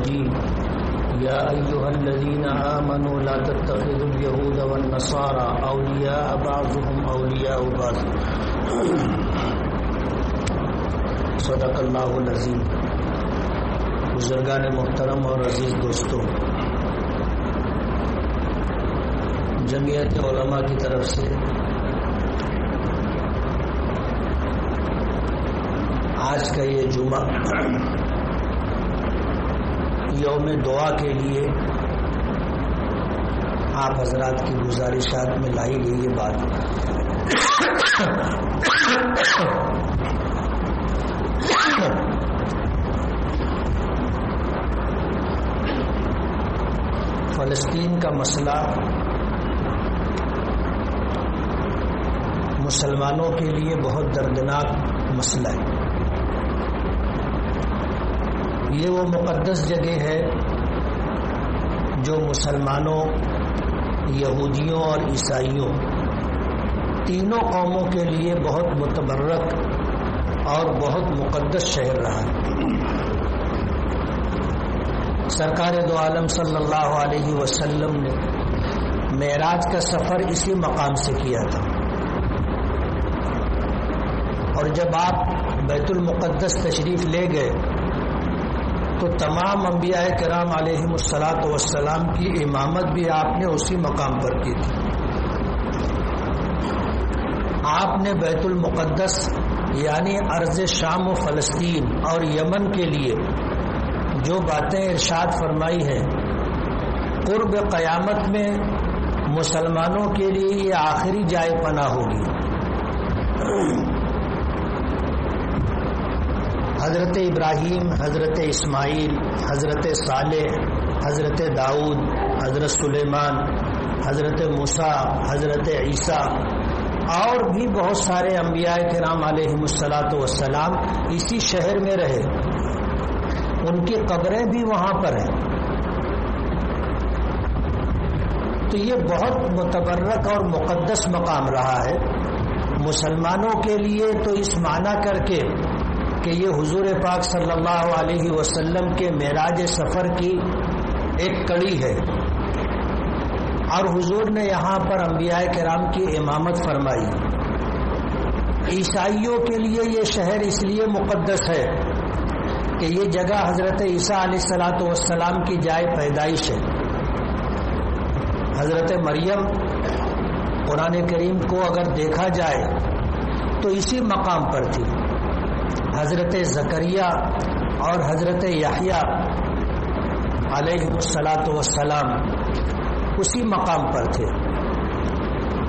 يا أيها الذين آمنوا لا تتخذوا اليهود والنصارى أولياء بعضهم أولياء بعض صدق اللہ العظیم. بزرگان محترم اور عزیز دوستوں، جمعیت علماء کی طرف سے آج کا یہ جمعہ یوم دعا کے لیے آپ حضرات کی گزارشات میں لائی گئی یہ بات فلسطین کا مسئلہ مسلمانوں کے لیے بہت دردناک مسئلہ ہے. یہ وہ مقدس جگہ ہے جو مسلمانوں، یہودیوں اور عیسائیوں تینوں قوموں کے لیے بہت متبرک اور بہت مقدس شہر رہا ہے. سرکار دو عالم صلی اللہ علیہ وسلم نے معراج کا سفر اسی مقام سے کیا تھا، اور جب آپ بیت المقدس تشریف لے گئے تو تمام انبیاء کرام علیہم الصلاۃ والسلام کی امامت بھی آپ نے اسی مقام پر کی تھی. آپ نے بیت المقدس یعنی ارض شام و فلسطین اور یمن کے لیے جو باتیں ارشاد فرمائی ہیں، قرب قیامت میں مسلمانوں کے لیے یہ آخری جائے پناہ ہوگی. حضرت ابراہیم، حضرت اسماعیل، حضرت صالح، حضرت داؤد، حضرت سلیمان، حضرت موسیٰ، حضرت عیسیٰ اور بھی بہت سارے انبیاء کرام علیہم الصلاۃ والسلام اسی شہر میں رہے. ان کی قبریں بھی وہاں پر ہیں. تو یہ بہت متبرک اور مقدس مقام رہا ہے مسلمانوں کے لیے. تو اس معنی کر کے کہ یہ حضور پاک صلی اللہ علیہ وسلم کے معراج سفر کی ایک کڑی ہے، اور حضور نے یہاں پر انبیاء کرام کی امامت فرمائی. عیسائیوں کے لیے یہ شہر اس لیے مقدس ہے کہ یہ جگہ حضرت عیسیٰ علیہ الصلاۃ والسلام کی جائے پیدائش ہے. حضرت مریم قرآن کریم کو اگر دیکھا جائے تو اسی مقام پر تھی. حضرت زکریا اور حضرت یحییٰ علیہ الصلاۃ والسلام اسی مقام پر تھے.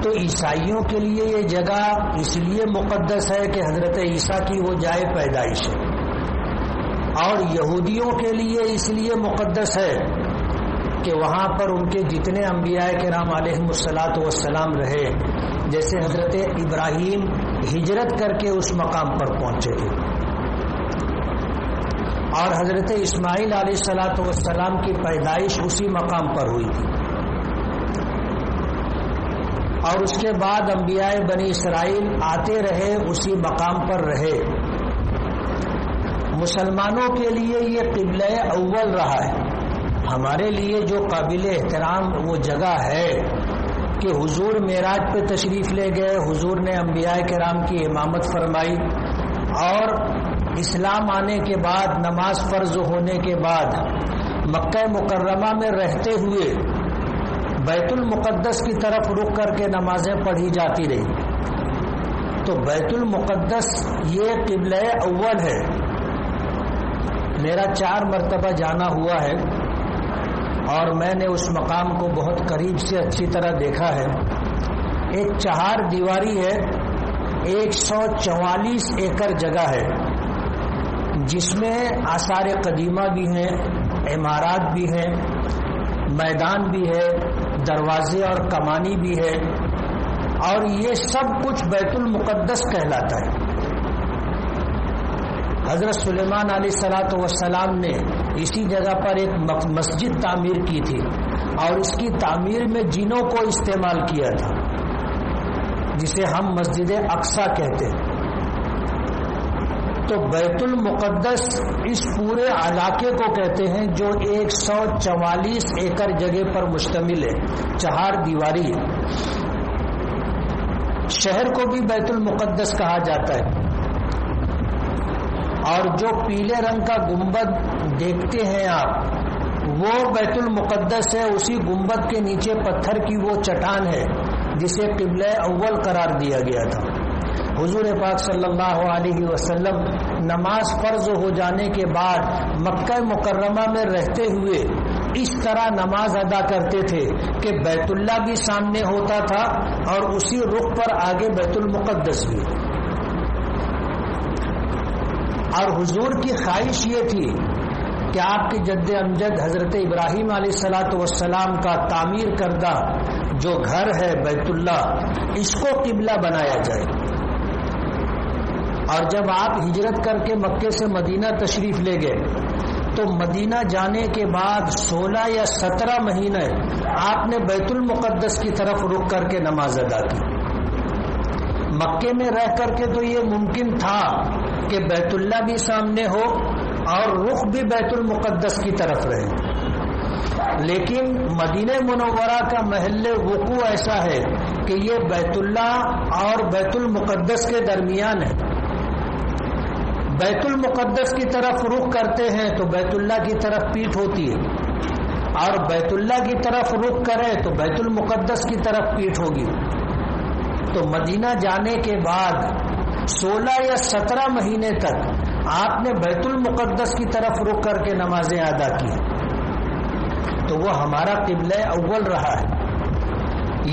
تو عیسائیوں کے لیے یہ جگہ اس لیے مقدس ہے کہ حضرت عیسیٰ کی وہ جائے پیدائش ہے، اور یہودیوں کے لیے اس لیے مقدس ہے کہ وہاں پر ان کے جتنے انبیاء کرام علیہم الصلاۃ والسلام رہے، جیسے حضرت ابراہیم ہجرت کر کے اس مقام پر پہنچے تھے، اور حضرت اسماعیل علیہ الصلاۃ والسلام کی پیدائش اسی مقام پر ہوئی تھی، اور اس کے بعد انبیاء بنی اسرائیل آتے رہے، اسی مقام پر رہے. مسلمانوں کے لیے یہ قبلہ اول رہا ہے. ہمارے لیے جو قابل احترام وہ جگہ ہے کہ حضور معراج پہ تشریف لے گئے، حضور نے انبیاء کرام کی امامت فرمائی، اور اسلام آنے کے بعد، نماز فرض ہونے کے بعد مکہ مکرمہ میں رہتے ہوئے بیت المقدس کی طرف رخ کر کے نمازیں پڑھی جاتی رہی. تو بیت المقدس یہ قبلہ اول ہے. میرا 4 مرتبہ جانا ہوا ہے، اور میں نے اس مقام کو بہت قریب سے اچھی طرح دیکھا ہے. ایک 4 دیواری ہے، 144 ایکڑ جگہ ہے، جس میں آثار قدیمہ بھی ہیں، عمارات بھی ہیں، میدان بھی ہے، دروازے اور کمانی بھی ہے، اور یہ سب کچھ بیت المقدس کہلاتا ہے. حضرت سلیمان علیہ الصلاۃ والسلام نے اسی جگہ پر ایک مسجد تعمیر کی تھی، اور اس کی تعمیر میں جنوں کو استعمال کیا تھا، جسے ہم مسجد اقصی کہتے ہیں. تو بیت المقدس اس پورے علاقے کو کہتے ہیں جو 144 ایکڑ جگہ پر مشتمل ہے، 4 دیواری ہے۔ شہر کو بھی بیت المقدس کہا جاتا ہے، اور جو پیلے رنگ کا گنبد دیکھتے ہیں آپ، وہ بیت المقدس ہے۔ اسی گنبد کے نیچے پتھر کی وہ چٹان ہے جسے قبلہ اول قرار دیا گیا تھا۔ حضور پاک صلی اللہ علیہ وسلم نماز فرض ہو جانے کے بعد مکہ مکرمہ میں رہتے ہوئے اس طرح نماز ادا کرتے تھے کہ بیت اللہ بھی سامنے ہوتا تھا اور اسی رخ پر آگے بیت المقدس بھی۔ اور حضور کی خواہش یہ تھی کہ آپ کے جد امجد حضرت ابراہیم علیہ الصلوۃ والسلام کا تعمیر کردہ جو گھر ہے بیت اللہ، اس کو قبلہ بنایا جائے۔ اور جب آپ ہجرت کر کے مکے سے مدینہ تشریف لے گئے تو مدینہ جانے کے بعد 16 یا 17 مہینے آپ نے بیت المقدس کی طرف رخ کر کے نماز ادا کی۔ مکے میں رہ کر کے تو یہ ممکن تھا کہ بیت اللہ بھی سامنے ہو اور رخ بھی بیت المقدس کی طرف رہے، لیکن مدینہ منورہ کا محل وقوع ایسا ہے کہ یہ بیت اللہ اور بیت المقدس کے درمیان ہے۔ بیت المقدس کی طرف رخ کرتے ہیں تو بیت اللہ کی طرف پیٹھ ہوتی ہے، اور بیت اللہ کی طرف رخ کرے تو بیت المقدس کی طرف پیٹھ ہوگی۔ تو مدینہ جانے کے بعد 16 یا 17 مہینے تک آپ نے بیت المقدس کی طرف رخ کر کے نمازیں ادا کی، تو وہ ہمارا قبلہ اول رہا ہے۔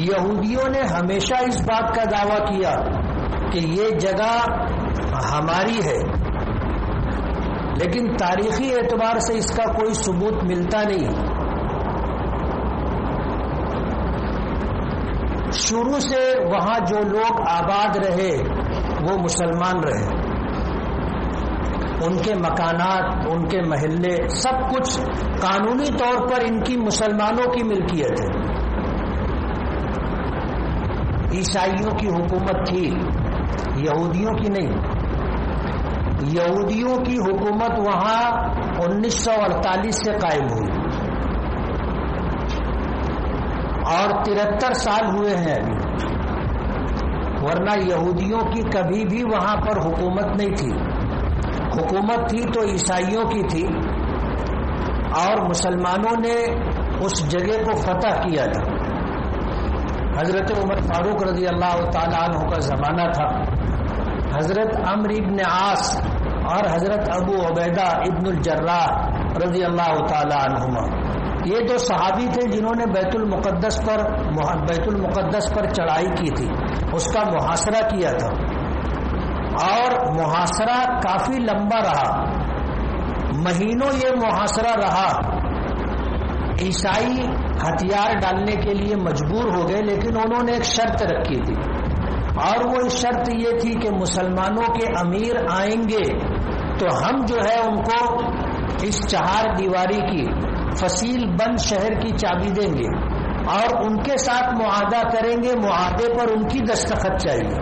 یہودیوں نے ہمیشہ اس بات کا دعویٰ کیا کہ یہ جگہ ہماری ہے، لیکن تاریخی اعتبار سے اس کا کوئی ثبوت ملتا نہیں۔ شروع سے وہاں جو لوگ آباد رہے وہ مسلمان رہے، ان کے مکانات، ان کے محلے، سب کچھ قانونی طور پر ان کی مسلمانوں کی ملکیت ہے۔ عیسائیوں کی حکومت تھی، یہودیوں کی نہیں۔ یہودیوں کی حکومت وہاں 1948 سے قائم ہوئی اور 73 سال ہوئے ہیں ابھی، ورنہ یہودیوں کی کبھی بھی وہاں پر حکومت نہیں تھی۔ حکومت تھی تو عیسائیوں کی تھی، اور مسلمانوں نے اس جگہ کو فتح کیا تھا۔ حضرت عمر فاروق رضی اللہ تعالیٰ عنہ کا زمانہ تھا۔ حضرت عمرو ابن عاص اور حضرت ابو عبیدہ ابن الجراح رضی اللہ تعالی عنہما، یہ 2 صحابی تھے جنہوں نے بیت المقدس پر چڑھائی کی تھی، اس کا محاصرہ کیا تھا، اور محاصرہ کافی لمبا رہا، مہینوں یہ محاصرہ رہا۔ عیسائی ہتھیار ڈالنے کے لیے مجبور ہو گئے، لیکن انہوں نے ایک شرط رکھی تھی، اور وہ شرط یہ تھی کہ مسلمانوں کے امیر آئیں گے تو ہم جو ہے ان کو اس 4 دیواری کی فصیل بند شہر کی چابی دیں گے اور ان کے ساتھ معاہدہ کریں گے، معاہدے پر ان کی دستخط چاہیے۔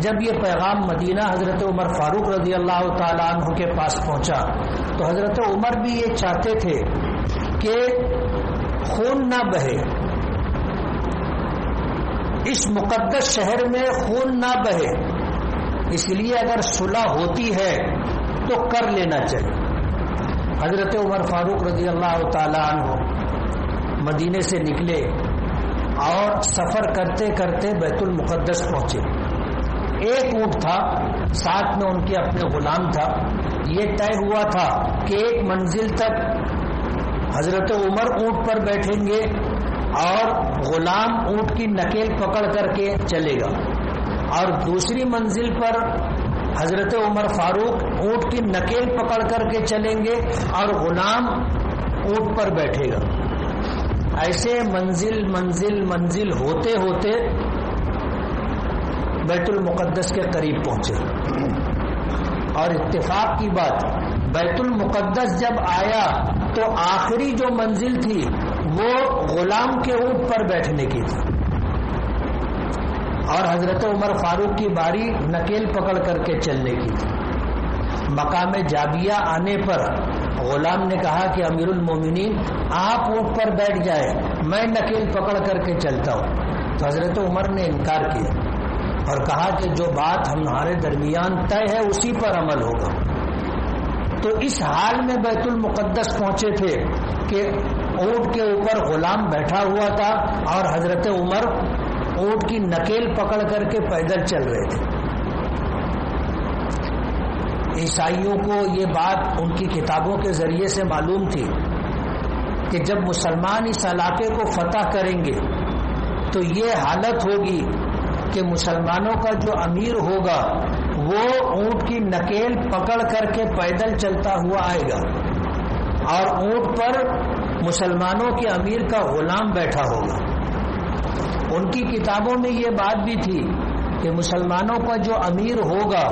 جب یہ پیغام مدینہ حضرت عمر فاروق رضی اللہ تعالیٰ عنہ کے پاس پہنچا تو حضرت عمر بھی یہ چاہتے تھے کہ خون نہ بہے، اس مقدس شہر میں خون نہ بہے، اس لیے اگر صلح ہوتی ہے تو کر لینا چاہیے۔ حضرت عمر فاروق رضی اللہ تعالی عنہ مدینے سے نکلے اور سفر کرتے کرتے بیت المقدس پہنچے۔ ایک اونٹ تھا، ساتھ میں ان کے اپنے غلام تھا۔ یہ طے ہوا تھا کہ ایک منزل تک حضرت عمر اونٹ پر بیٹھیں گے اور غلام اونٹ کی نکیل پکڑ کر کے چلے گا، اور دوسری منزل پر حضرت عمر فاروق اونٹ کی نکیل پکڑ کر کے چلیں گے اور غلام اونٹ پر بیٹھے گا۔ ایسے منزل منزل منزل ہوتے ہوتے بیت المقدس کے قریب پہنچے، اور اتفاق کی بات، بیت المقدس جب آیا تو آخری جو منزل تھی وہ غلام کے اونٹ پر بیٹھنے کی تھی، اور حضرت عمر فاروق کی باری نکیل پکڑ کر کے چلنے کی تھی۔ مقام جابیہ آنے پر غلام نے کہا کہ امیر المومنین آپ اونٹ پر بیٹھ جائیں، میں نکیل پکڑ کر کے چلتا ہوں۔ تو حضرت عمر نے انکار کیا اور کہا کہ جو بات ہمارے درمیان طے ہے اسی پر عمل ہوگا۔ تو اس حال میں بیت المقدس پہنچے تھے کہ اونٹ کے اوپر غلام بیٹھا ہوا تھا اور حضرت عمر اونٹ کی نکیل پکڑ کر کے پیدل چل رہے تھے۔ عیسائیوں کو یہ بات ان کی کتابوں کے ذریعے سے معلوم تھی کہ جب مسلمان اس علاقے کو فتح کریں گے تو یہ حالت ہوگی کہ مسلمانوں کا جو امیر ہوگا وہ اونٹ کی نکیل پکڑ کر کے پیدل چلتا ہوا آئے گا اور اونٹ پر مسلمانوں کے امیر کا غلام بیٹھا ہوگا۔ ان کی کتابوں میں یہ بات بھی تھی کہ مسلمانوں کا جو امیر ہوگا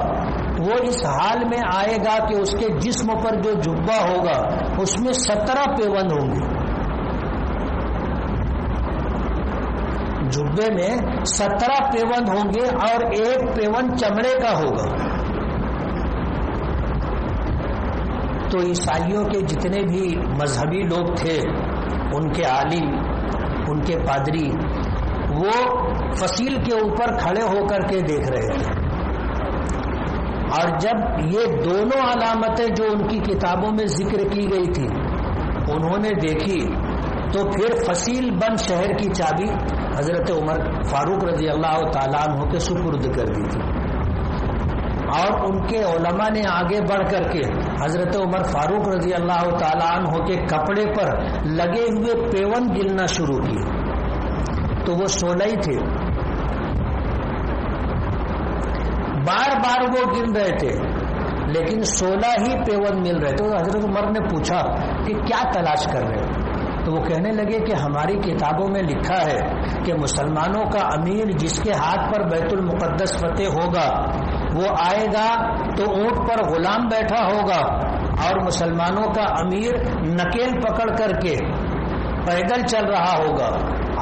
وہ اس حال میں آئے گا کہ اس کے جسم پر جو جبہ ہوگا اس میں 17 پیوند ہوں گے، جبے میں 17 پیوند ہوں گے اور ایک پیوند چمڑے کا ہوگا۔ تو عیسائیوں کے جتنے بھی مذہبی لوگ تھے، ان کے عالم، ان کے پادری، وہ فصیل کے اوپر کھڑے ہو کر کے دیکھ رہے تھے، اور جب یہ دونوں علامتیں جو ان کی کتابوں میں ذکر کی گئی تھی انہوں نے دیکھی تو پھر فصیل بند شہر کی چابی حضرت عمر فاروق رضی اللہ تعالیٰ عنہ کے سپرد کر دی تھی، اور ان کے علماء نے آگے بڑھ کر کے حضرت عمر فاروق رضی اللہ تعالیٰ عنہ کے کپڑے پر لگے ہوئے پیوند گننا شروع کیے۔ تو وہ 16 ہی تھے، بار بار وہ گن رہے تھے لیکن 16 ہی پیوند مل رہے تھے۔ تو حضرت عمر نے پوچھا کہ کیا تلاش کر رہے ہیں؟ تو وہ کہنے لگے کہ ہماری کتابوں میں لکھا ہے کہ مسلمانوں کا امیر جس کے ہاتھ پر بیت المقدس فتح ہوگا وہ آئے گا تو اونٹ پر غلام بیٹھا ہوگا اور مسلمانوں کا امیر نکیل پکڑ کر کے پیدل چل رہا ہوگا،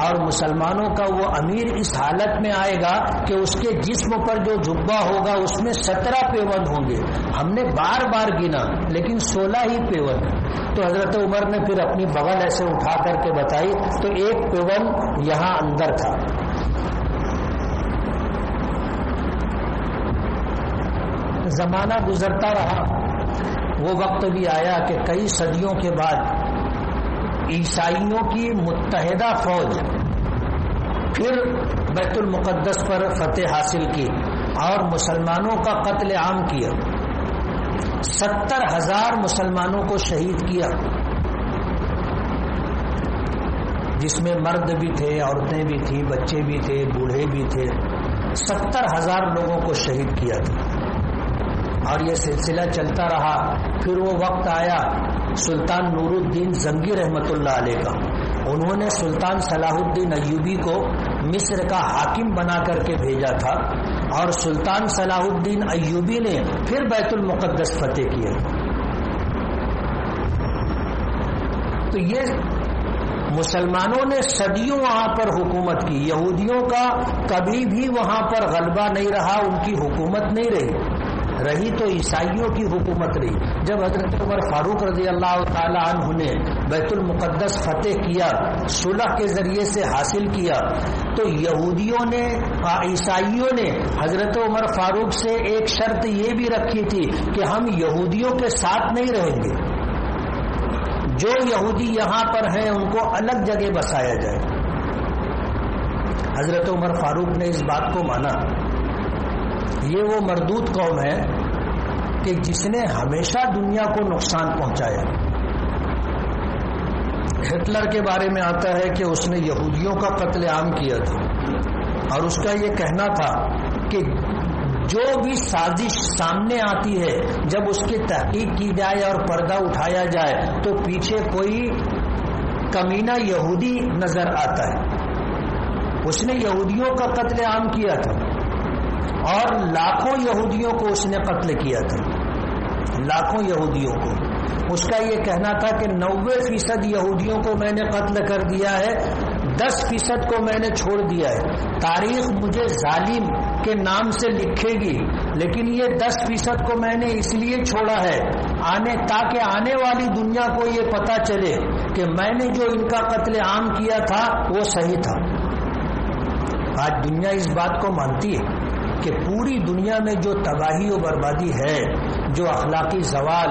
اور مسلمانوں کا وہ امیر اس حالت میں آئے گا کہ اس کے جسم پر جو جبہ ہوگا اس میں 17 پیوند ہوں گے۔ ہم نے بار بار گنا لیکن 16 ہی پیوند۔ تو حضرت عمر نے پھر اپنی بغل ایسے اٹھا کر کے بتائی تو ایک پیوند یہاں اندر تھا۔ زمانہ گزرتا رہا، وہ وقت بھی آیا کہ کئی صدیوں کے بعد عیسائیوں کی متحدہ فوج پھر بیت المقدس پر فتح حاصل کی اور مسلمانوں کا قتل عام کیا، 70,000 مسلمانوں کو شہید کیا، جس میں مرد بھی تھے، عورتیں بھی تھیں، بچے بھی تھے، بوڑھے بھی تھے، 70,000 لوگوں کو شہید کیا تھا۔ اور یہ سلسلہ چلتا رہا۔ پھر وہ وقت آیا سلطان نور الدین زنگی رحمت اللہ علیہ کا، انہوں نے سلطان صلاح الدین ایوبی کو مصر کا حاکم بنا کر کے بھیجا تھا، اور سلطان صلاح الدین ایوبی نے پھر بیت المقدس فتح کیا۔ تو یہ مسلمانوں نے صدیوں وہاں پر حکومت کی، یہودیوں کا کبھی بھی وہاں پر غلبہ نہیں رہا، ان کی حکومت نہیں رہی تو عیسائیوں کی حکومت رہی۔ جب حضرت عمر فاروق رضی اللہ تعالی عنہ نے بیت المقدس فتح کیا، صلح کے ذریعے سے حاصل کیا، تو یہودیوں نے، عیسائیوں نے حضرت عمر فاروق سے ایک شرط یہ بھی رکھی تھی کہ ہم یہودیوں کے ساتھ نہیں رہیں گے، جو یہودی یہاں پر ہیں ان کو الگ جگہ بسایا جائے۔ حضرت عمر فاروق نے اس بات کو مانا۔ یہ وہ مردود قوم ہے کہ جس نے ہمیشہ دنیا کو نقصان پہنچایا۔ ہٹلر کے بارے میں آتا ہے کہ اس نے یہودیوں کا قتل عام کیا تھا، اور اس کا یہ کہنا تھا کہ جو بھی سازش سامنے آتی ہے جب اس کی تحقیق کی جائے اور پردہ اٹھایا جائے تو پیچھے کوئی کمینہ یہودی نظر آتا ہے۔ اس نے یہودیوں کا قتل عام کیا تھا اور لاکھوں یہودیوں کو اس نے قتل کیا تھا، لاکھوں یہودیوں کو۔ اس کا یہ کہنا تھا کہ 90% یہودیوں کو میں نے قتل کر دیا ہے، 10% کو میں نے چھوڑ دیا ہے۔ تاریخ مجھے ظالم کے نام سے لکھے گی لیکن یہ 10% کو میں نے اس لیے چھوڑا ہے تاکہ آنے والی دنیا کو یہ پتا چلے کہ میں نے جو ان کا قتل عام کیا تھا وہ صحیح تھا۔ آج دنیا اس بات کو مانتی ہے کہ پوری دنیا میں جو تباہی و بربادی ہے، جو اخلاقی زوال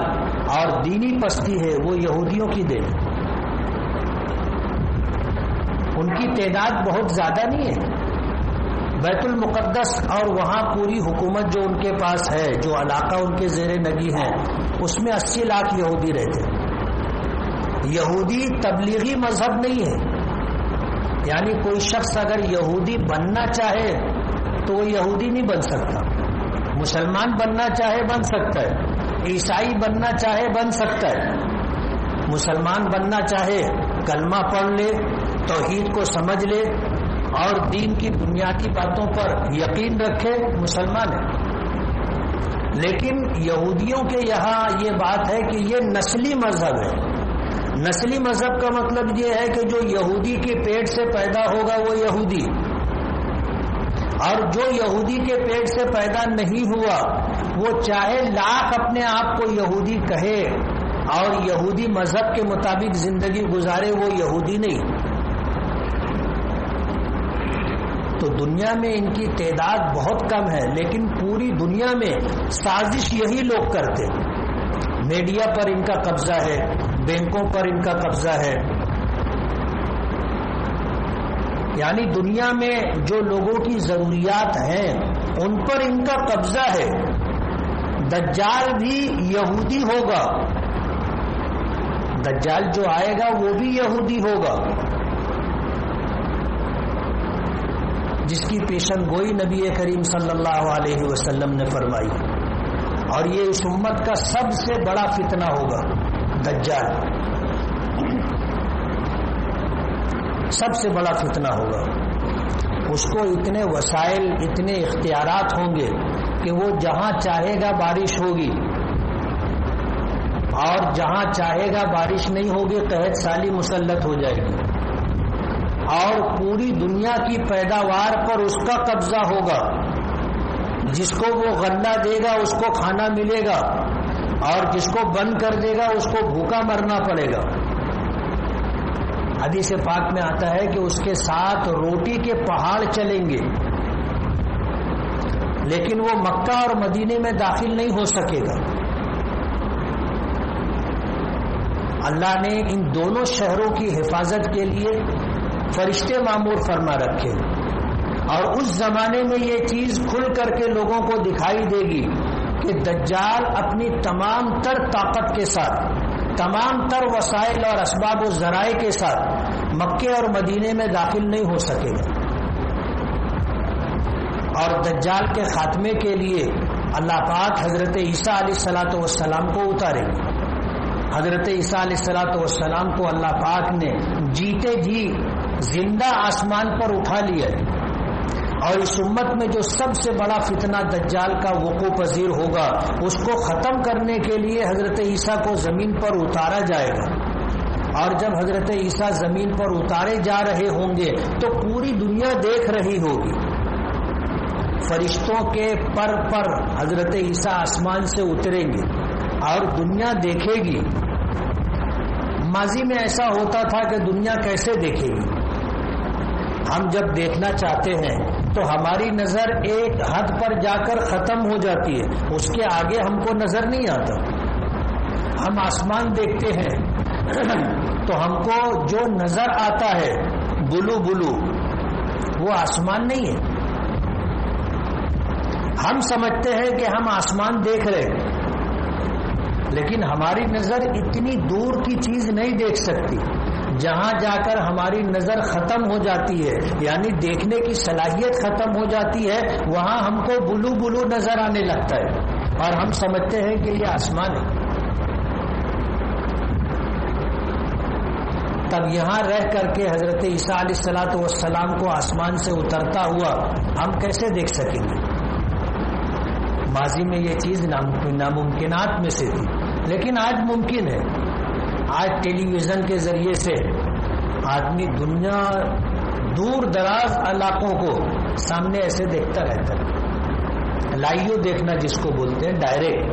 اور دینی پستی ہے، وہ یہودیوں کی دین ہے۔ ان کی تعداد بہت زیادہ نہیں ہے۔ بیت المقدس اور وہاں پوری حکومت جو ان کے پاس ہے، جو علاقہ ان کے زیر نگی ہے، اس میں 80 لاکھ یہودی رہتے ہیں۔ یہودی تبلیغی مذہب نہیں ہے، یعنی کوئی شخص اگر یہودی بننا چاہے تو وہ یہودی نہیں بن سکتا۔ مسلمان بننا چاہے بن سکتا ہے، عیسائی بننا چاہے بن سکتا ہے۔ مسلمان بننا چاہے کلمہ پڑھ لے، توحید کو سمجھ لے اور دین کی بنیادی باتوں پر یقین رکھے، مسلمان ہے۔ لیکن یہودیوں کے یہاں یہ بات ہے کہ یہ نسلی مذہب ہے۔ نسلی مذہب کا مطلب یہ ہے کہ جو یہودی کے پیٹ سے پیدا ہوگا وہ یہودی، اور جو یہودی کے پیٹ سے پیدا نہیں ہوا وہ چاہے لاکھ اپنے آپ کو یہودی کہے اور یہودی مذہب کے مطابق زندگی گزارے، وہ یہودی نہیں۔ تو دنیا میں ان کی تعداد بہت کم ہے، لیکن پوری دنیا میں سازش یہی لوگ کرتے۔ میڈیا پر ان کا قبضہ ہے، بینکوں پر ان کا قبضہ ہے، یعنی دنیا میں جو لوگوں کی ضروریات ہیں ان پر ان کا قبضہ ہے۔ دجال بھی یہودی ہوگا، دجال جو آئے گا وہ بھی یہودی ہوگا، جس کی پیشن گوئی نبی کریم صلی اللہ علیہ وسلم نے فرمائی، اور یہ اس امت کا سب سے بڑا فتنہ ہوگا دجال، سب سے بڑا فتنہ ہوگا۔ اس کو اتنے وسائل، اتنے اختیارات ہوں گے کہ وہ جہاں چاہے گا بارش ہوگی، اور جہاں چاہے گا بارش نہیں ہوگی، قحط سالی مسلط ہو جائے گی، اور پوری دنیا کی پیداوار پر اس کا قبضہ ہوگا۔ جس کو وہ غلہ دے گا اس کو کھانا ملے گا، اور جس کو بند کر دے گا اس کو بھوکا مرنا پڑے گا۔ حدیث پاک میں آتا ہے کہ اس کے ساتھ روٹی کے پہاڑ چلیں گے، لیکن وہ مکہ اور مدینے میں داخل نہیں ہو سکے گا۔ اللہ نے ان دونوں شہروں کی حفاظت کے لیے فرشتے مامور فرما رکھے، اور اس زمانے میں یہ چیز کھل کر کے لوگوں کو دکھائی دے گی کہ دجال اپنی تمام تر طاقت کے ساتھ، تمام تر وسائل اور اسباب و ذرائع کے ساتھ مکے اور مدینے میں داخل نہیں ہو سکے گا۔ اور دجال کے خاتمے کے لیے اللہ پاک حضرت عیسیٰ علیہ الصلاۃ والسلام کو اتارے گا۔ حضرت عیسیٰ علیہ الصلاۃ والسلام کو اللہ پاک نے جیتے جی زندہ آسمان پر اٹھا لیا ہے، اور اس امت میں جو سب سے بڑا فتنہ دجال کا وقوع پذیر ہوگا اس کو ختم کرنے کے لیے حضرت عیسیٰ کو زمین پر اتارا جائے گا۔ اور جب حضرت عیسیٰ زمین پر اتارے جا رہے ہوں گے تو پوری دنیا دیکھ رہی ہوگی، فرشتوں کے پر حضرت عیسیٰ آسمان سے اتریں گے اور دنیا دیکھے گی۔ ماضی میں ایسا ہوتا تھا کہ دنیا کیسے دیکھے گی؟ ہم جب دیکھنا چاہتے ہیں تو ہماری نظر ایک حد پر جا کر ختم ہو جاتی ہے، اس کے آگے ہم کو نظر نہیں آتا۔ ہم آسمان دیکھتے ہیں تو ہم کو جو نظر آتا ہے بلو بلو، وہ آسمان نہیں ہے۔ ہم سمجھتے ہیں کہ ہم آسمان دیکھ رہے، لیکن ہماری نظر اتنی دور کی چیز نہیں دیکھ سکتی۔ جہاں جا کر ہماری نظر ختم ہو جاتی ہے، یعنی دیکھنے کی صلاحیت ختم ہو جاتی ہے، وہاں ہم کو بلو بلو نظر آنے لگتا ہے اور ہم سمجھتے ہیں کہ یہ آسمان ہے۔ تب یہاں رہ کر کے حضرت عیسیٰ علیہ الصلاۃ والسلام کو آسمان سے اترتا ہوا ہم کیسے دیکھ سکیں گے؟ ماضی میں یہ چیز ناممکنات میں سے تھی، لیکن آج ممکن ہے۔ آج ٹیلی ویژن کے ذریعے سے آدمی دنیا دور دراز علاقوں کو سامنے ایسے دیکھتا رہتا ہے۔ لائیو دیکھنا جس کو بولتے ہیں، ڈائریکٹ.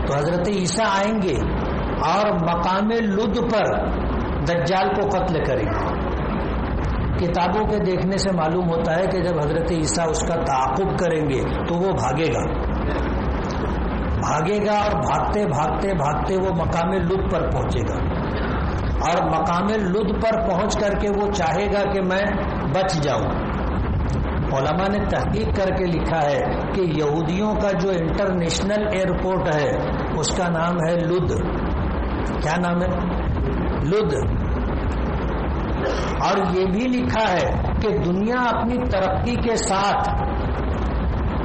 تو حضرت عیسیٰ آئیں گے اور مقام لد پر دجال کو قتل کریں گے. کتابوں کے دیکھنے سے معلوم ہوتا ہے کہ جب حضرت عیسیٰ اس کا تعاقب کریں گے تو وہ بھاگے گا اور بھاگتے بھاگتے بھاگتے وہ مقام لد پر پہنچے گا، اور مقام لد پر پہنچ کر کے وہ چاہے گا کہ میں بچ جاؤں. علماء نے تحقیق کر کے لکھا ہے کہ یہودیوں کا جو انٹرنیشنل ایئرپورٹ ہے اس کا نام ہے لد. کیا نام ہے؟ لد. اور یہ بھی لکھا ہے کہ دنیا اپنی ترقی کے ساتھ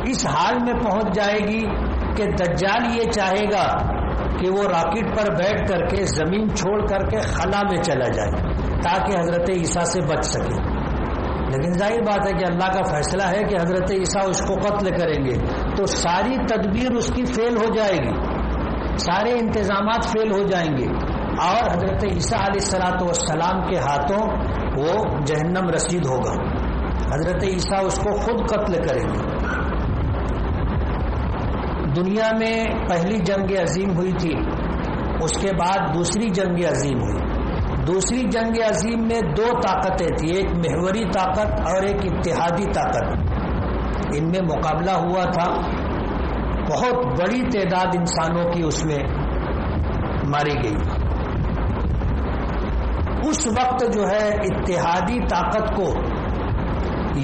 اس حال میں پہنچ جائے گی کہ دجال یہ چاہے گا کہ وہ راکٹ پر بیٹھ کر کے زمین چھوڑ کر کے خلا میں چلا جائے تاکہ حضرت عیسیٰ سے بچ سکے. لیکن ظاہر بات ہے کہ اللہ کا فیصلہ ہے کہ حضرت عیسیٰ اس کو قتل کریں گے تو ساری تدبیر اس کی فیل ہو جائے گی، سارے انتظامات فیل ہو جائیں گے، اور حضرت عیسیٰ علیہ الصلوۃ والسلام کے ہاتھوں وہ جہنم رسید ہوگا. حضرت عیسیٰ اس کو خود قتل کریں گے. دنیا میں پہلی جنگ عظیم ہوئی تھی، اس کے بعد دوسری جنگ عظیم ہوئی. دوسری جنگ عظیم میں دو طاقتیں تھیں، ایک محوری طاقت اور ایک اتحادی طاقت. ان میں مقابلہ ہوا تھا، بہت بڑی تعداد انسانوں کی اس میں ماری گئی. اس وقت جو ہے اتحادی طاقت کو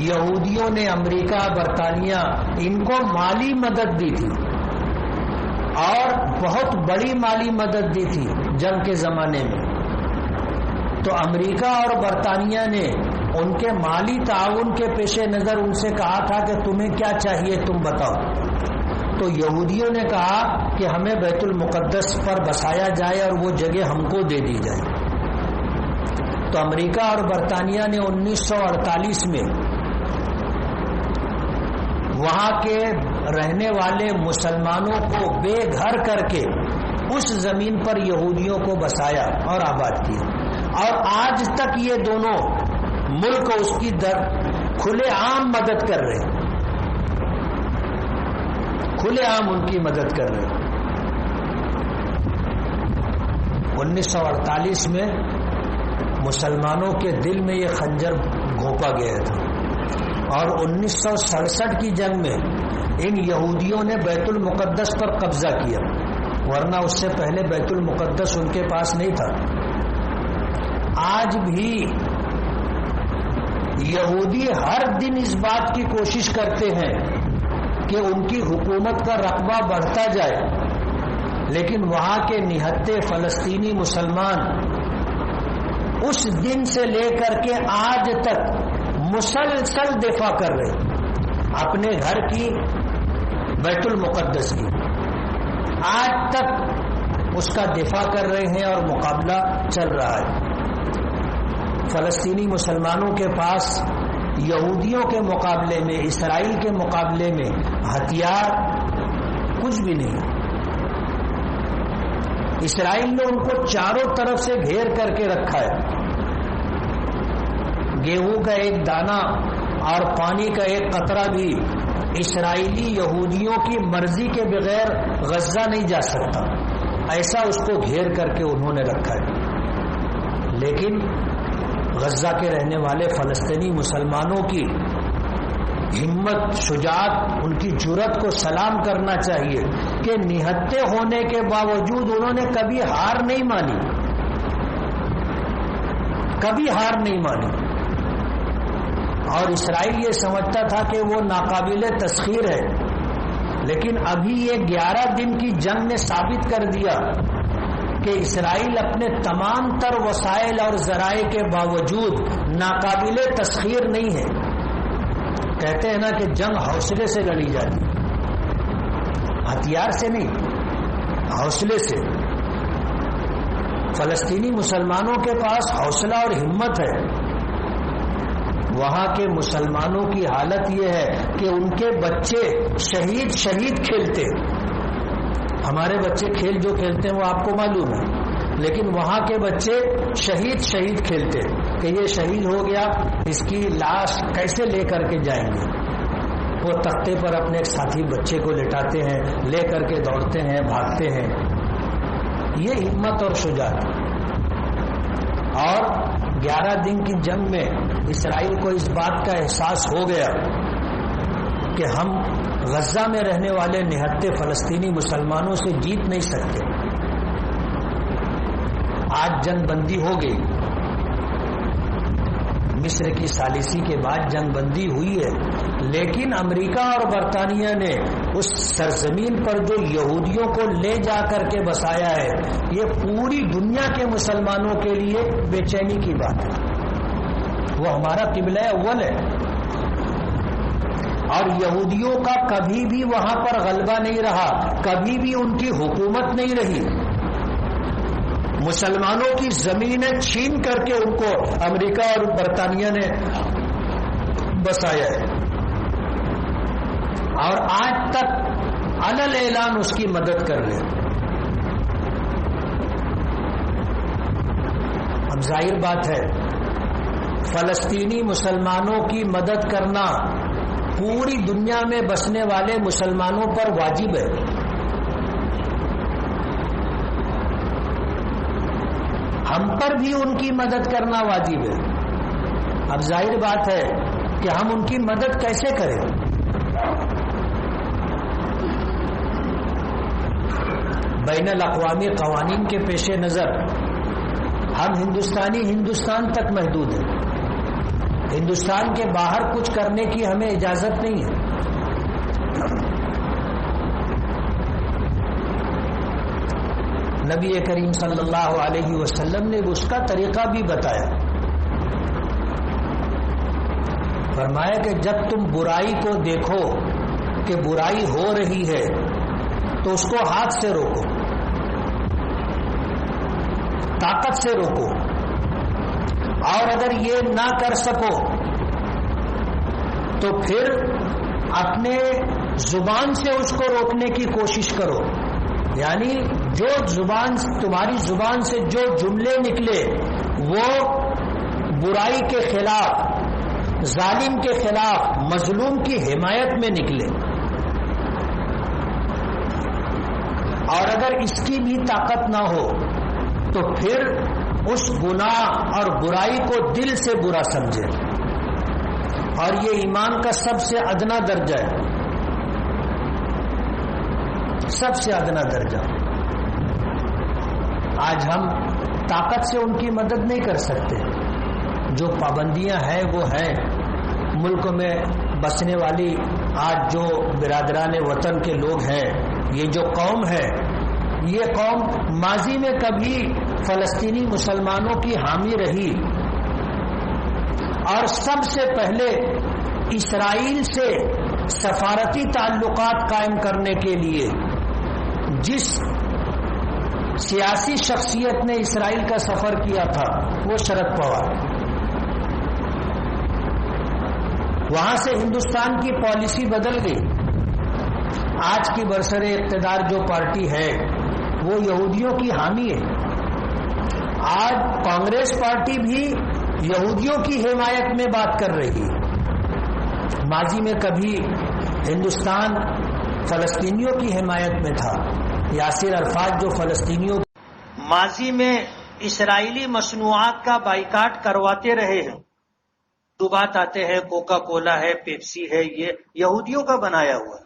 یہودیوں نے، امریکہ، برطانیہ، ان کو مالی مدد دی تھی اور بہت بڑی مالی مدد دی تھی جنگ کے زمانے میں. تو امریکہ اور برطانیہ نے ان کے مالی تعاون کے پیش نظر ان سے کہا تھا کہ تمہیں کیا چاہیے تم بتاؤ. تو یہودیوں نے کہا کہ ہمیں بیت المقدس پر بسایا جائے اور وہ جگہ ہم کو دے دی جائے. تو امریکہ اور برطانیہ نے 1948 میں وہاں کے رہنے والے مسلمانوں کو بے گھر کر کے اس زمین پر یہودیوں کو بسایا اور آباد کیا. اور آج تک یہ دونوں ملک اس کی کھلے عام مدد کر رہے ہیں، کھلے عام ان کی مدد کر رہے ہیں. 1948 میں مسلمانوں کے دل میں یہ خنجر گھونپا گیا تھا، اور 1967 کی جنگ میں ان یہودیوں نے بیت المقدس پر قبضہ کیا، ورنہ اس سے پہلے بیت المقدس ان کے پاس نہیں تھا. آج بھی یہودی ہر دن اس بات کی کوشش کرتے ہیں کہ ان کی حکومت کا رقبہ بڑھتا جائے، لیکن وہاں کے نہتے فلسطینی مسلمان اس دن سے لے کر کے آج تک مسلسل دفاع کر رہے اپنے گھر کی، بیت المقدس کی. آج تک اس کا دفاع کر رہے ہیں اور مقابلہ چل رہا ہے. فلسطینی مسلمانوں کے پاس یہودیوں کے مقابلے میں، اسرائیل کے مقابلے میں ہتھیار کچھ بھی نہیں. اسرائیل نے ان کو چاروں طرف سے گھیر کر کے رکھا ہے. گیہوں کا ایک دانہ اور پانی کا ایک قطرہ بھی اسرائیلی یہودیوں کی مرضی کے بغیر غزہ نہیں جا سکتا، ایسا اس کو گھیر کر کے انہوں نے رکھا ہے. لیکن غزہ کے رہنے والے فلسطینی مسلمانوں کی ہمت، شجاعت، ان کی جرأت کو سلام کرنا چاہیے کہ نہتے ہونے کے باوجود انہوں نے کبھی ہار نہیں مانی، کبھی ہار نہیں مانی. اور اسرائیل یہ سمجھتا تھا کہ وہ ناقابل تسخیر ہے، لیکن ابھی یہ 11 دن کی جنگ نے ثابت کر دیا کہ اسرائیل اپنے تمام تر وسائل اور ذرائع کے باوجود ناقابل تسخیر نہیں ہے. کہتے ہیں نا کہ جنگ حوصلے سے لڑی جاتی، ہتھیار سے نہیں، حوصلے سے. فلسطینی مسلمانوں کے پاس حوصلہ اور ہمت ہے. وہاں کے مسلمانوں کی حالت یہ ہے کہ ان کے بچے شہید کھیلتے. ہمارے بچے کھیل جو کھیلتے ہیں وہ آپ کو معلوم ہے، لیکن وہاں کے بچے شہید کھیلتے کہ یہ شہید ہو گیا، اس کی لاش کیسے لے کر کے جائیں گے. وہ تختے پر اپنے ایک ساتھی بچے کو لٹاتے ہیں، لے کر کے دوڑتے ہیں، بھاگتے ہیں. یہ ہمت اور شجاعت. اور 11 دن کی جنگ میں اسرائیل کو اس بات کا احساس ہو گیا کہ ہم غزہ میں رہنے والے نہتے فلسطینی مسلمانوں سے جیت نہیں سکتے. آج جنگ بندی ہو گئی، مصر کی ثالثی کے بعد جنگ بندی ہوئی ہے، لیکن امریکہ اور برطانیہ نے اس سرزمین پر جو یہودیوں کو لے جا کر کے بسایا ہے، یہ پوری دنیا کے مسلمانوں کے لیے بے چینی کی بات ہے. وہ ہمارا قبلہ اول ہے، اور یہودیوں کا کبھی بھی وہاں پر غلبہ نہیں رہا، کبھی بھی ان کی حکومت نہیں رہی. مسلمانوں کی زمینیں چھین کر کے ان کو امریکہ اور برطانیہ نے بسایا ہے، اور آج تک علل اعلان اس کی مدد کر رہے ہیں. اب ظاہر بات ہے فلسطینی مسلمانوں کی مدد کرنا پوری دنیا میں بسنے والے مسلمانوں پر واجب ہے. ہم پر بھی ان کی مدد کرنا واجب ہے. اب ظاہر بات ہے کہ ہم ان کی مدد کیسے کریں. بین الاقوامی قوانین کے پیش نظر ہم ہندوستان تک محدود ہیں. ہندوستان کے باہر کچھ کرنے کی ہمیں اجازت نہیں ہے. نبی کریم صلی اللہ علیہ وسلم نے اس کا طریقہ بھی بتایا. فرمایا کہ جب تم برائی کو دیکھو کہ برائی ہو رہی ہے تو اس کو ہاتھ سے روکو، طاقت سے روکو، اور اگر یہ نہ کر سکو تو پھر اپنے زبان سے اس کو روکنے کی کوشش کرو. یعنی جو تمہاری زبان سے جو جملے نکلے وہ برائی کے خلاف، ظالم کے خلاف، مظلوم کی حمایت میں نکلے. اور اگر اس کی بھی طاقت نہ ہو تو پھر اس گناہ اور برائی کو دل سے برا سمجھے. اور یہ ایمان کا سب سے ادنا درجہ ہے، سب سے ادنا درجہ. آج ہم طاقت سے ان کی مدد نہیں کر سکتے. جو پابندیاں ہیں وہ ہیں. ملک میں بسنے والی آج جو برادران وطن کے لوگ ہیں، یہ جو قوم ہے، یہ قوم ماضی میں کبھی فلسطینی مسلمانوں کی حامی رہی، اور سب سے پہلے اسرائیل سے سفارتی تعلقات قائم کرنے کے لیے جس سیاسی شخصیت نے اسرائیل کا سفر کیا تھا وہ شرد پوار. وہاں سے ہندوستان کی پالیسی بدل گئی. آج کی برسر اقتدار جو پارٹی ہے وہ یہودیوں کی حامی ہے. آج کانگریس پارٹی بھی یہودیوں کی حمایت میں بات کر رہی ہے. ماضی میں کبھی ہندوستان فلسطینیوں کی حمایت میں تھا. یاسر عرفات جو فلسطینیوں ماضی میں اسرائیلی مصنوعات کا بائیکاٹ کرواتے رہے ہیں. بات آتے ہیں کوکا کولا ہے، پیپسی ہے، یہ یہودیوں کا بنایا ہوا.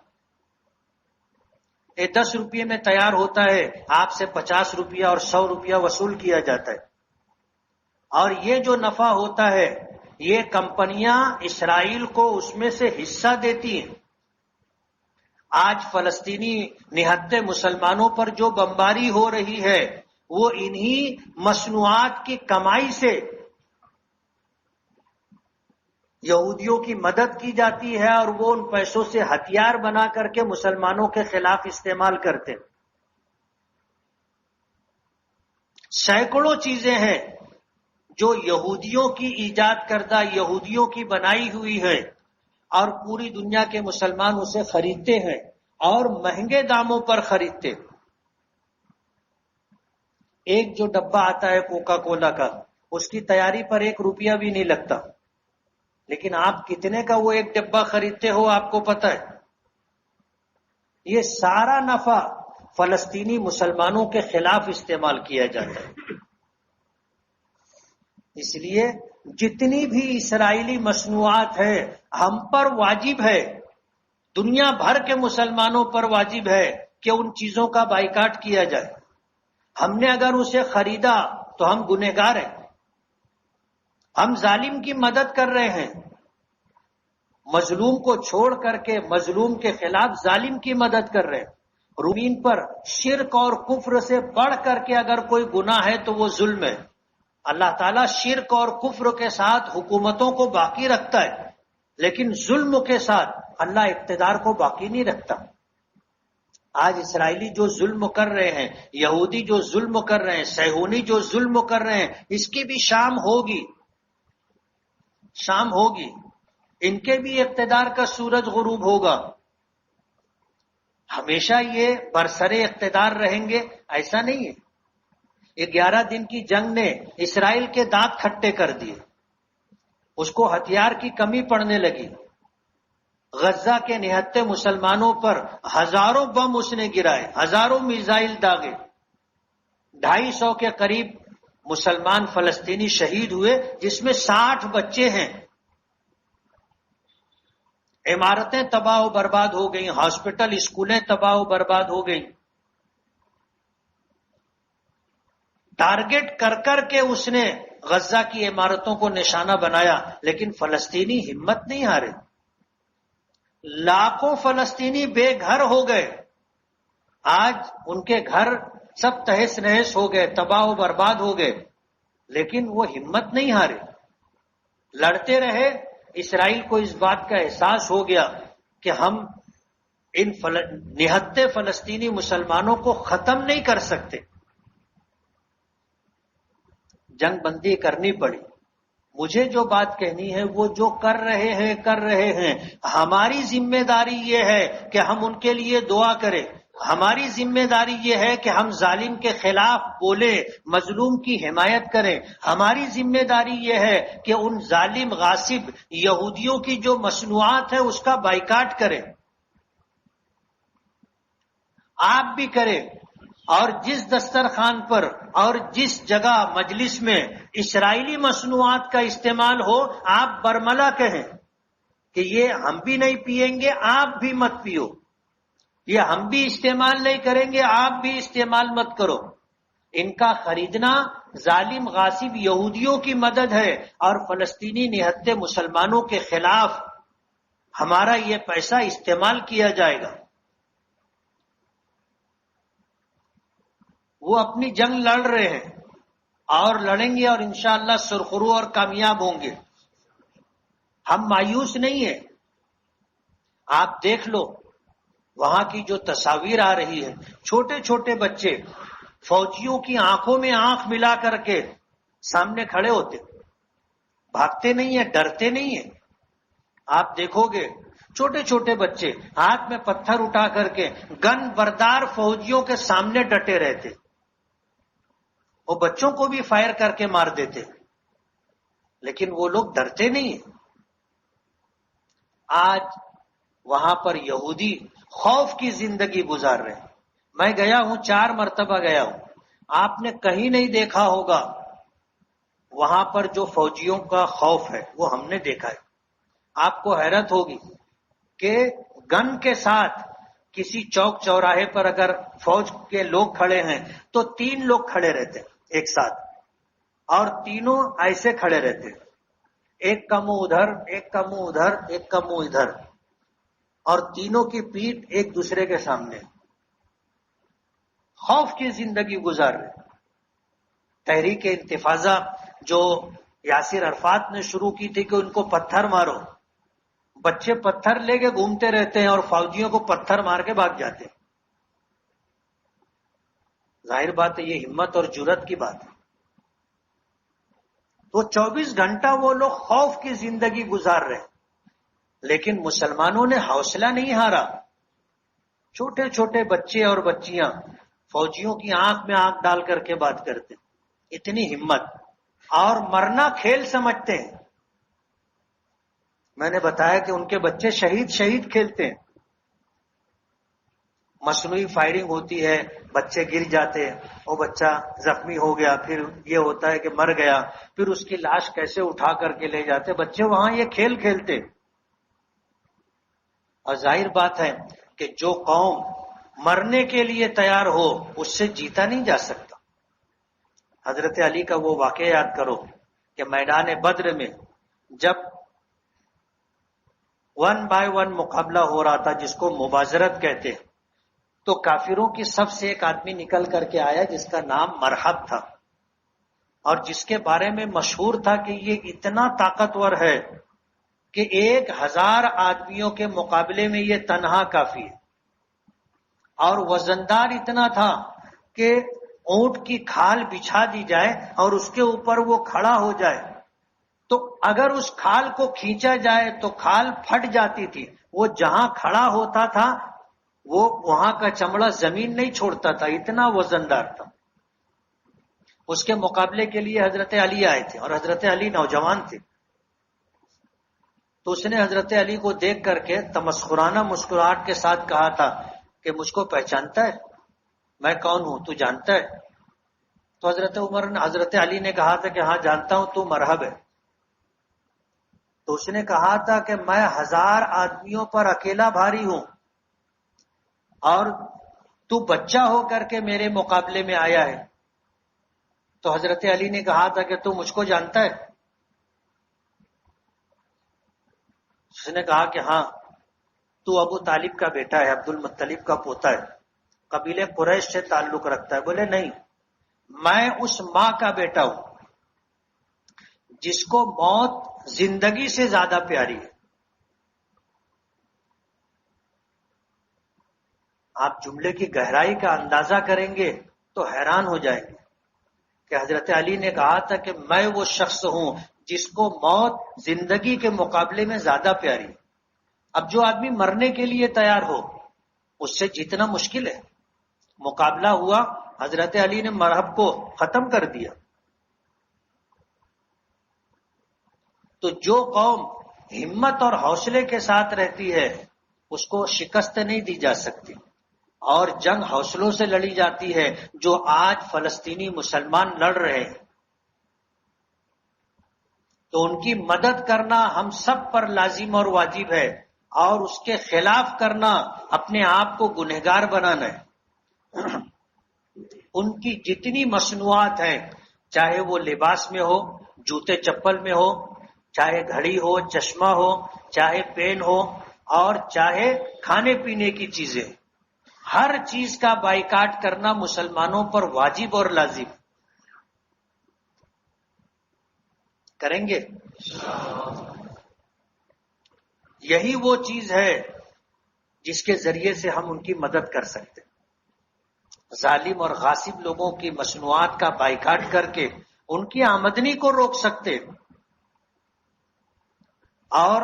یہ 10 روپے میں تیار ہوتا ہے، آپ سے 50 روپیہ اور 100 روپیہ وصول کیا جاتا ہے. اور یہ جو نفع ہوتا ہے یہ کمپنیاں اسرائیل کو اس میں سے حصہ دیتی ہیں. آج فلسطینی نہتے مسلمانوں پر جو بمباری ہو رہی ہے وہ انہی مصنوعات کی کمائی سے یہودیوں کی مدد کی جاتی ہے، اور وہ ان پیسوں سے ہتھیار بنا کر کے مسلمانوں کے خلاف استعمال کرتے ہیں. سینکڑوں چیزیں ہیں جو یہودیوں کی ایجاد کردہ، یہودیوں کی بنائی ہوئی ہے، اور پوری دنیا کے مسلمان اسے خریدتے ہیں اور مہنگے داموں پر خریدتے ہیں. ایک جو ڈبہ آتا ہے کوکا کولا کا، اس کی تیاری پر 1 روپیہ بھی نہیں لگتا، لیکن آپ کتنے کا وہ ایک ڈبہ خریدتے ہو آپ کو پتہ ہے؟ یہ سارا نفع فلسطینی مسلمانوں کے خلاف استعمال کیا جاتا ہے۔ اس لیے جتنی بھی اسرائیلی مصنوعات ہے ہم پر واجب ہے، دنیا بھر کے مسلمانوں پر واجب ہے کہ ان چیزوں کا بائیکاٹ کیا جائے۔ ہم نے اگر اسے خریدا تو ہم گنہگار ہیں، ہم ظالم کی مدد کر رہے ہیں، مظلوم کو چھوڑ کر کے مظلوم کے خلاف ظالم کی مدد کر رہے ہیں۔ رومین پر شرک اور کفر سے بڑھ کر کے اگر کوئی گناہ ہے تو وہ ظلم ہے۔ اللہ تعالیٰ شرک اور کفر کے ساتھ حکومتوں کو باقی رکھتا ہے، لیکن ظلم کے ساتھ اللہ اقتدار کو باقی نہیں رکھتا۔ آج اسرائیلی جو ظلم کر رہے ہیں، یہودی جو ظلم کر رہے ہیں، صہیونی جو ظلم کر رہے ہیں، اس کی بھی شام ہوگی، شام ہوگی، ان کے بھی اقتدار کا سورج غروب ہوگا۔ ہمیشہ یہ برسرے اقتدار رہیں گے ایسا نہیں ہے۔ 11 دن کی جنگ نے اسرائیل کے دانت کھٹے کر دیے، اس کو ہتھیار کی کمی پڑنے لگی۔ غزہ کے نہتے مسلمانوں پر ہزاروں بم اس نے گرائے، ہزاروں میزائل داغے، 250 کے قریب مسلمان فلسطینی شہید ہوئے، جس میں 60 بچے ہیں۔ عمارتیں تباہ و برباد ہو گئیں، ہاسپٹل اسکولیں تباہ و برباد ہو گئیں۔ ٹارگٹ کر کر کے اس نے غزہ کی عمارتوں کو نشانہ بنایا، لیکن فلسطینی ہمت نہیں ہارے۔ لاکھوں فلسطینی بے گھر ہو گئے، آج ان کے گھر سب تہس نہس ہو گئے، تباہ و برباد ہو گئے، لیکن وہ ہمت نہیں ہارے، لڑتے رہے۔ اسرائیل کو اس بات کا احساس ہو گیا کہ ہم ان نہتے فلسطینی مسلمانوں کو ختم نہیں کر سکتے، جنگ بندی کرنی پڑی۔ مجھے جو بات کہنی ہے، وہ جو کر رہے ہیں، ہماری ذمہ داری یہ ہے کہ ہم ان کے لیے دعا کریں، ہماری ذمہ داری یہ ہے کہ ہم ظالم کے خلاف بولیں، مظلوم کی حمایت کریں، ہماری ذمہ داری یہ ہے کہ ان ظالم غاصب یہودیوں کی جو مصنوعات ہے اس کا بائیکاٹ کریں۔ آپ بھی کریں، اور جس دسترخوان پر اور جس جگہ مجلس میں اسرائیلی مصنوعات کا استعمال ہو، آپ برملا کہیں کہ یہ ہم بھی نہیں پیئیں گے، آپ بھی مت پیو، یہ ہم بھی استعمال نہیں کریں گے، آپ بھی استعمال مت کرو۔ ان کا خریدنا ظالم غاصب یہودیوں کی مدد ہے، اور فلسطینی نہتے مسلمانوں کے خلاف ہمارا یہ پیسہ استعمال کیا جائے گا۔ وہ اپنی جنگ لڑ رہے ہیں اور لڑیں گے، اور انشاءاللہ سرخرو اور کامیاب ہوں گے۔ ہم مایوس نہیں ہیں۔ آپ دیکھ لو وہاں کی جو تصاویر آ رہی ہے، چھوٹے چھوٹے بچے فوجیوں کی آنکھوں میں آنکھ ملا کر کے سامنے کھڑے ہوتے، بھاگتے نہیں ہیں، ڈرتے نہیں ہیں۔ آپ دیکھو گے چھوٹے چھوٹے بچے ہاتھ میں پتھر اٹھا کر کے گن بردار فوجیوں کے سامنے ڈٹے رہتے، وہ بچوں کو بھی فائر کر کے مار دیتے، لیکن وہ لوگ ڈرتے نہیں ہیں۔ آج وہاں پر یہودی خوف کی زندگی گزار رہے ہیں۔ میں گیا ہوں، 4 مرتبہ گیا ہوں، آپ نے کہیں نہیں دیکھا ہوگا وہاں پر جو فوجیوں کا خوف ہے وہ ہم نے دیکھا ہے۔ آپ کو حیرت ہوگی کہ گن کے ساتھ کسی چوک چوراہے پر اگر فوج کے لوگ کھڑے ہیں تو 3 لوگ کھڑے رہتے ہیں ایک ساتھ، اور تینوں ایسے کھڑے رہتے ہیں، ایک کا منہ ادھر، ایک کا منہ ادھر، ایک کا منہ ادھر، اور تینوں کی پیٹھ ایک دوسرے کے سامنے، خوف کی زندگی گزار رہے۔ تحریک انتفاضہ جو یاسر عرفات نے شروع کی تھی کہ ان کو پتھر مارو، بچے پتھر لے کے گھومتے رہتے ہیں اور فوجیوں کو پتھر مار کے بھاگ جاتے ہیں۔ ظاہر بات ہے یہ ہمت اور جرأت کی بات ہے۔ تو 24 گھنٹہ وہ لوگ خوف کی زندگی گزار رہے ہیں، لیکن مسلمانوں نے حوصلہ نہیں ہارا۔ چھوٹے چھوٹے بچے اور بچیاں فوجیوں کی آنکھ میں آنکھ ڈال کر کے بات کرتے، اتنی ہمت، اور مرنا کھیل سمجھتے ہیں. میں نے بتایا کہ ان کے بچے شہید کھیلتے ہیں. مصنوعی فائرنگ ہوتی ہے، بچے گر جاتے ہیں، وہ بچہ زخمی ہو گیا، پھر یہ ہوتا ہے کہ مر گیا، پھر اس کی لاش کیسے اٹھا کر کے لے جاتے، بچے وہاں یہ کھیل کھیلتے. اور ظاہر بات ہے کہ جو قوم مرنے کے لیے تیار ہو اس سے جیتا نہیں جا سکتا. حضرت علی کا وہ واقعہ یاد کرو کہ میدان بدر میں جب 1 بائی 1 مقابلہ ہو رہا تھا، جس کو مبازرت کہتے ہیں، تو کافروں کی صف سے ایک آدمی نکل کر کے آیا جس کا نام مرحب تھا، اور جس کے بارے میں مشہور تھا کہ یہ اتنا طاقتور ہے کہ 1000 آدمیوں کے مقابلے میں یہ تنہا کافی ہے، اور وزندار اتنا تھا کہ اونٹ کی کھال بچھا دی جائے اور اس کے اوپر وہ کھڑا ہو جائے تو اگر اس کھال کو کھینچا جائے تو کھال پھٹ جاتی تھی. وہ جہاں کھڑا ہوتا تھا وہ وہاں کا چمڑا زمین نہیں چھوڑتا تھا، اتنا وزندار تھا. اس کے مقابلے کے لیے حضرت علی آئے تھے، اور حضرت علی نوجوان تھے. تو اس نے حضرت علی کو دیکھ کر کے تمسخرانہ مسکراہٹ کے ساتھ کہا تھا کہ مجھ کو پہچانتا ہے، میں کون ہوں تو جانتا ہے؟ تو حضرت علی نے کہا تھا کہ ہاں جانتا ہوں، تو مرحب ہے. تو اس نے کہا تھا کہ میں 1000 آدمیوں پر اکیلا بھاری ہوں، اور تو بچہ ہو کر کے میرے مقابلے میں آیا ہے. تو حضرت علی نے کہا تھا کہ تو مجھ کو جانتا ہے؟ اس نے کہا کہ ہاں، تو ابو طالب کا بیٹا ہے، عبد المطلب کا پوتا ہے، قبیلے قریش سے تعلق رکھتا ہے. بولے نہیں، میں اس ماں کا بیٹا ہوں جس کو موت زندگی سے زیادہ پیاری ہے. آپ جملے کی گہرائی کا اندازہ کریں گے تو حیران ہو جائیں گے کہ حضرت علی نے کہا تھا کہ میں وہ شخص ہوں جس کو موت زندگی کے مقابلے میں زیادہ پیاری ہے. اب جو آدمی مرنے کے لیے تیار ہو اس سے جیتنا مشکل ہے. مقابلہ ہوا، حضرت علی نے مرحب کو ختم کر دیا. تو جو قوم ہمت اور حوصلے کے ساتھ رہتی ہے اس کو شکست نہیں دی جا سکتی، اور جنگ حوصلوں سے لڑی جاتی ہے جو آج فلسطینی مسلمان لڑ رہے ہیں. تو ان کی مدد کرنا ہم سب پر لازم اور واجب ہے، اور اس کے خلاف کرنا اپنے آپ کو گنہگار بنانا ہے. ان کی جتنی مصنوعات ہیں، چاہے وہ لباس میں ہو، جوتے چپل میں ہو، چاہے گھڑی ہو، چشمہ ہو، چاہے پین ہو، اور چاہے کھانے پینے کی چیزیں، ہر چیز کا بائیکاٹ کرنا مسلمانوں پر واجب اور لازم. کریں گے؟ یہی وہ چیز ہے جس کے ذریعے سے ہم ان کی مدد کر سکتے. ظالم اور غاصب لوگوں کی مصنوعات کا بائیکاٹ کر کے ان کی آمدنی کو روک سکتے، اور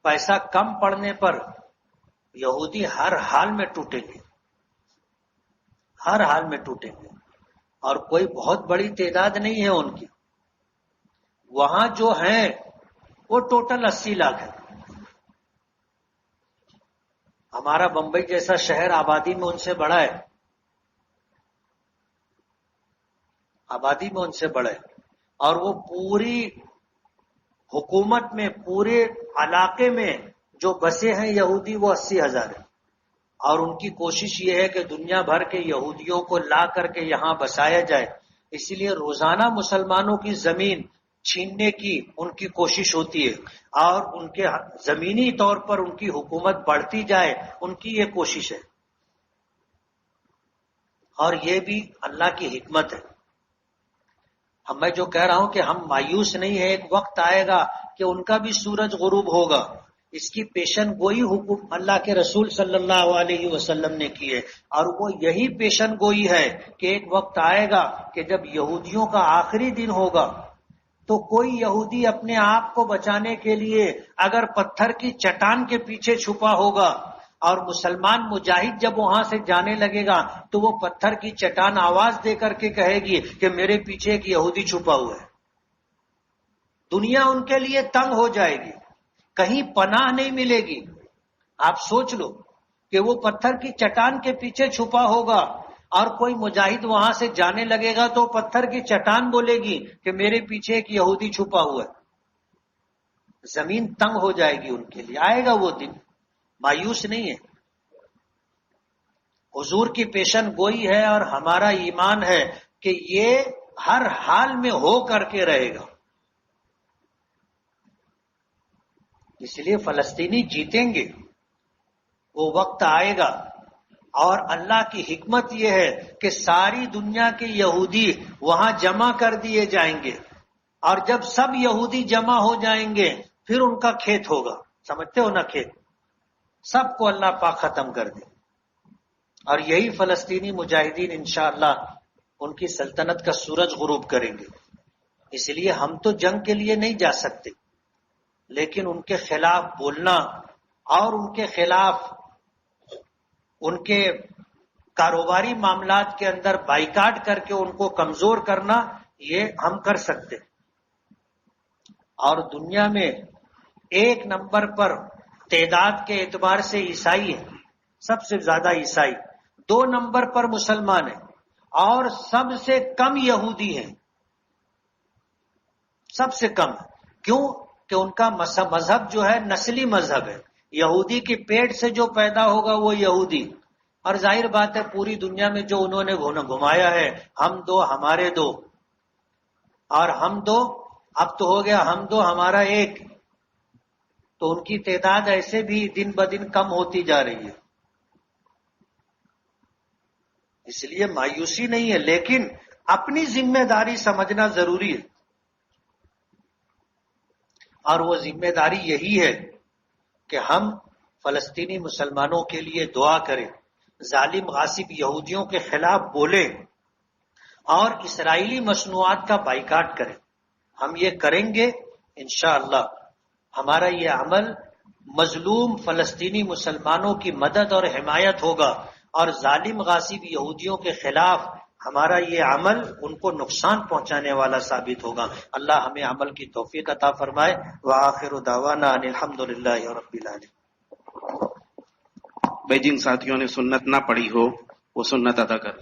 پیسہ کم پڑنے پر یہودی ہر حال میں ٹوٹیں گے، ہر حال میں ٹوٹیں گے. اور کوئی بہت بڑی تعداد نہیں ہے ان کی، وہاں جو ہیں وہ ٹوٹل 80 لاکھ ہے. ہمارا بمبئی جیسا شہر آبادی میں ان سے بڑا ہے، آبادی میں ان سے بڑا ہے، اور وہ پوری حکومت میں، پورے علاقے میں جو بسے ہیں یہودی وہ 80,000 ہیں. اور ان کی کوشش یہ ہے کہ دنیا بھر کے یہودیوں کو لا کر کے یہاں بسایا جائے. اسی لیے روزانہ مسلمانوں کی زمین چھیننے کی ان کی کوشش ہوتی ہے، اور ان کے زمینی طور پر ان کی حکومت بڑھتی جائے، ان کی یہ کوشش ہے. اور یہ بھی اللہ کی حکمت ہے. میں جو کہہ رہا ہوں کہ ہم مایوس نہیں ہیں، ایک وقت آئے گا کہ ان کا بھی سورج غروب ہوگا. اس کی پیشن گوئی حکم اللہ کے رسول صلی اللہ علیہ وسلم نے کی ہے، اور وہ یہی پیشن گوئی ہے کہ ایک وقت آئے گا کہ جب یہودیوں کا آخری دن ہوگا تو کوئی یہودی اپنے آپ کو بچانے کے لیے اگر پتھر کی چٹان کے پیچھے چھپا ہوگا اور مسلمان مجاہد جب وہاں سے جانے لگے گا تو وہ پتھر کی چٹان آواز دے کر کے کہے گی کہ میرے پیچھے ایک یہودی چھپا ہوا ہے. دنیا ان کے لیے تنگ ہو جائے گی، کہیں پناہ نہیں ملے گی. آپ سوچ لو کہ وہ پتھر کی چٹان کے پیچھے چھپا ہوگا اور کوئی مجاہد وہاں سے جانے لگے گا تو پتھر کی چٹان بولے گی کہ میرے پیچھے ایک یہودی چھپا ہوا ہے. زمین تنگ ہو جائے گی ان کے لیے. آئے گا وہ دن، مایوس نہیں ہے. حضور کی پیشن گوئی ہے اور ہمارا ایمان ہے کہ یہ ہر حال میں ہو کر کے رہے گا. اس لیے فلسطینی جیتیں گے، وہ وقت آئے گا. اور اللہ کی حکمت یہ ہے کہ ساری دنیا کے یہودی وہاں جمع کر دیے جائیں گے، اور جب سب یہودی جمع ہو جائیں گے پھر ان کا کھیت ہوگا. سمجھتے ہو نا کھیت؟ سب کو اللہ پاک ختم کر دے. اور یہی فلسطینی مجاہدین انشاءاللہ ان کی سلطنت کا سورج غروب کریں گے. اس لیے ہم تو جنگ کے لیے نہیں جا سکتے، لیکن ان کے خلاف بولنا اور ان کے خلاف ان کے کاروباری معاملات کے اندر بائیکاٹ کر کے ان کو کمزور کرنا، یہ ہم کر سکتے. اور دنیا میں ایک نمبر پر تعداد کے اعتبار سے عیسائی ہیں، سب سے زیادہ عیسائی. 2 نمبر پر مسلمان ہیں اور سب سے کم یہودی ہیں. سب سے کم. کیوں؟ کہ ان کا مذہب جو ہے نسلی مذہب ہے. یہودی کی پیٹ سے جو پیدا ہوگا وہ یہودی. اور ظاہر بات ہے پوری دنیا میں جو انہوں نے گھمایا ہے، ہم دو ہمارے دو، اور ہم دو اب تو ہو گیا ہم دو ہمارا ایک. تو ان کی تعداد ایسے بھی دن بدن کم ہوتی جا رہی ہے. اس لیے مایوسی نہیں ہے، لیکن اپنی ذمہ داری سمجھنا ضروری ہے. اور وہ ذمہ داری یہی ہے کہ ہم فلسطینی مسلمانوں کے لیے دعا کریں، ظالم غاصب یہودیوں کے خلاف بولیں اور اسرائیلی مصنوعات کا بائیکاٹ کریں. ہم یہ کریں گے انشاءاللہ ہمارا یہ عمل مظلوم فلسطینی مسلمانوں کی مدد اور حمایت ہوگا، اور ظالم غاصب یہودیوں کے خلاف ہمارا یہ عمل ان کو نقصان پہنچانے والا ثابت ہوگا. اللہ ہمیں عمل کی توفیق عطا فرمائے. وآخر دعوانا ان الحمدللہ رب العالمین. بھائی جن ساتھیوں نے سنت نہ پڑھی ہو وہ سنت ادا کر.